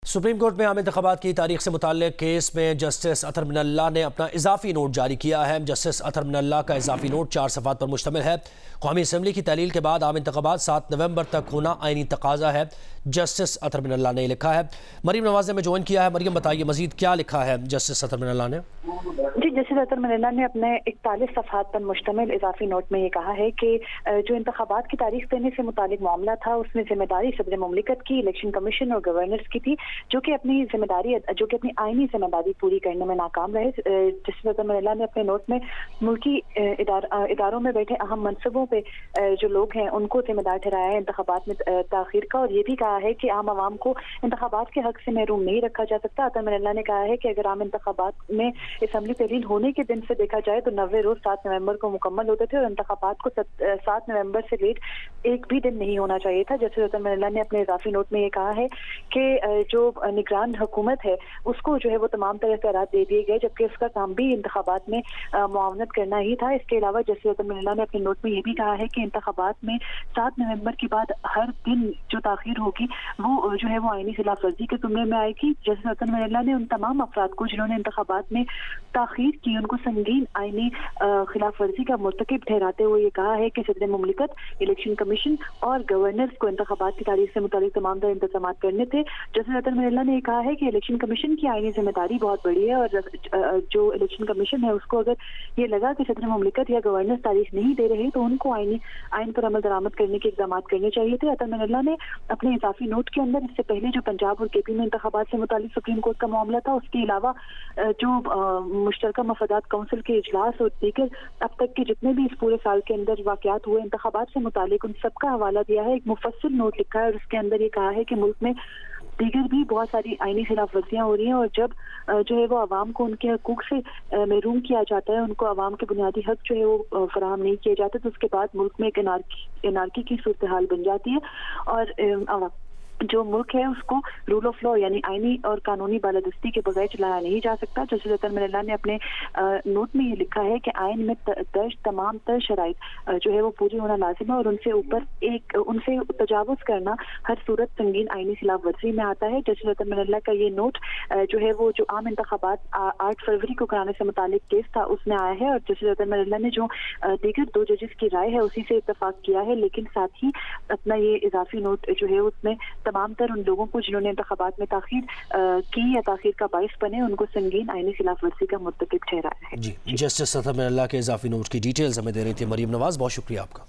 Supreme court میں عام انتخابات کی تاریخ سے متعلق کیس میں جسٹس اطہر من اللہ نے اپنا اضافی نوٹ جاری کیا ہے۔ جسٹس اطہر من اللہ کا اضافی نوٹ 4 صفحات پر مشتمل ہے۔ قومی اسمبلی کی تحلیل کے بعد عام انتخابات 7 نومبر تک ہونا آئینی تقاضا ہے، جسٹس اطہر من اللہ نے لکھا ہے۔ مریم نواز نے ہمیں جوائن کیا ہے۔ مریم بتائیے مزید کیا لکھا ہے جسٹس اطہر من اللہ نے؟ جی، جسٹس اطہر من اللہ نے اپنے 41 صفحات پر مشتمل اضافی نوٹ میں یہ کہا ہے کہ جو انتخابات کی تاریخ دینے سے متعلق معاملہ تھا اس میں ذمہ داری صدر مملکت کی، الیکشن کمیشن اور گورنرز کی تھی، جو کہ اپنی آئینی ذمہ داری پوری کرنے میں ناکام رہے۔ جسٹس اطہر من اللہ نے اپنے نوٹ میں ملکی اداروں میں بیٹھے اہم منصبوں پہ جو لوگ ہیں ان کو ذمہ دار ٹھہرایا ہے انتخابات میں تاخیر کا، اور یہ بھی کہا ہے کہ عام عوام کو انتخابات کے حق سے محروم نہیں رکھا جا سکتا۔ اطہر من اللہ نے کہا ہے کہ اگر عام انتخابات میں اسمبلی تحلیل ہونے کے دن سے دیکھا جائے تو 90 روز 7 نومبر کو مکمل ہوتے تھے، اور انتخابات کو 7 نومبر سے لیٹ ایک بھی دن نہیں ہونا چاہیے تھا۔ جسٹس اطہر من اللہ نے اپنے اضافی نوٹ میں یہ کہا ہے کہ جو نگران حکومت ہے اس کو جو ہے وہ تمام طرح اختیارات دے دیے گئے، جبکہ اس کا کام بھی انتخابات میں معاونت کرنا ہی تھا۔ اس کے علاوہ جسٹس اطہر من اللہ نے اپنے نوٹ میں یہ بھی کہا ہے کہ انتخابات میں 7 نومبر کے بعد ہر دن جو تاخیر ہوگی وہ جو ہے وہ آئینی خلاف ورزی کے زمرے میں آئے گی۔ جسٹس اطہر من اللہ نے ان تمام افراد کو جنہوں نے انتخابات میں تاخیر کی ان کو سنگین آئینی خلاف ورزی کا مرتکب ٹھہراتے ہوئے یہ کہا ہے کہ صدر مملکت، الیکشن کمیشن اور گورنرز کو انتخابات کی تاریخ سے متعلق تمام تر انتظامات کرنے تھے۔ جسٹس اطہر من اللہ نے یہ کہا ہے کہ الیکشن کمیشن کی آئینی ذمہ داری بہت بڑی ہے، اور جو الیکشن کمیشن ہے اس کو اگر یہ لگا کہ صدر مملکت یا گورنر تاریخ نہیں دے رہے تو ان کو آئین پر عمل درآمد کرنے کے اقدامات کرنے چاہیے تھے۔ اطہر من اللہ نے اپنے اضافی نوٹ کے اندر اس سے پہلے جو پنجاب اور کے پی میں انتخابات سے متعلق سپریم کورٹ کا معاملہ تھا اس کے علاوہ جو مشترکہ مفادات کونسل کے اجلاس اور دیگر اب تک کے جتنے بھی اس پورے سال کے اندر واقعات ہوئے انتخابات سے متعلق ان سب کا حوالہ دیا ہے، ایک مفصل نوٹ لکھا ہے، اور اس کے اندر یہ کہا ہے کہ ملک میں دیگر بھی بہت ساری آئینی خلاف ورزیاں ہو رہی ہیں، اور جب جو ہے وہ عوام کو ان کے حقوق سے محروم کیا جاتا ہے، ان کو عوام کے بنیادی حق جو ہے وہ فراہم نہیں کیے جاتے، تو اس کے بعد ملک میں ایک انارکی کی صورتحال بن جاتی ہے، اور جو ملک ہے اس کو رول آف لا یعنی آئینی اور قانونی بالادستی کے بغیر چلایا نہیں جا سکتا۔ جسٹس اطہر من اللہ نے اپنے نوٹ میں یہ لکھا ہے کہ آئین میں درج تمام تر شرائط جو ہے وہ پوری ہونا لازم ہے، اور ان سے تجاوز کرنا ہر صورت سنگین آئینی خلاف ورزی میں آتا ہے۔ جسٹس اطہر من اللہ کا یہ نوٹ جو ہے وہ جو عام انتخابات 8 فروری کو کرانے سے متعلق کیس تھا اس میں آیا ہے، اور جسٹس اطہر من اللہ نے جو دیگر 2 ججز کی رائے ہے اسی سے اتفاق کیا ہے، لیکن ساتھ ہی اپنا یہ اضافی نوٹ جو ہے اس میں تمام تر ان لوگوں کو جنہوں نے انتخابات میں تاخیر کی یا تاخیر کا باعث بنے ان کو سنگین آئینی خلاف ورزی کا مرتکب ٹھہرایا ہے۔ جی، جسٹس اطہر من اللہ کے اضافی نوٹ کی ڈیٹیلز ہمیں دے رہی تھی مریم نواز، بہت شکریہ آپ کا۔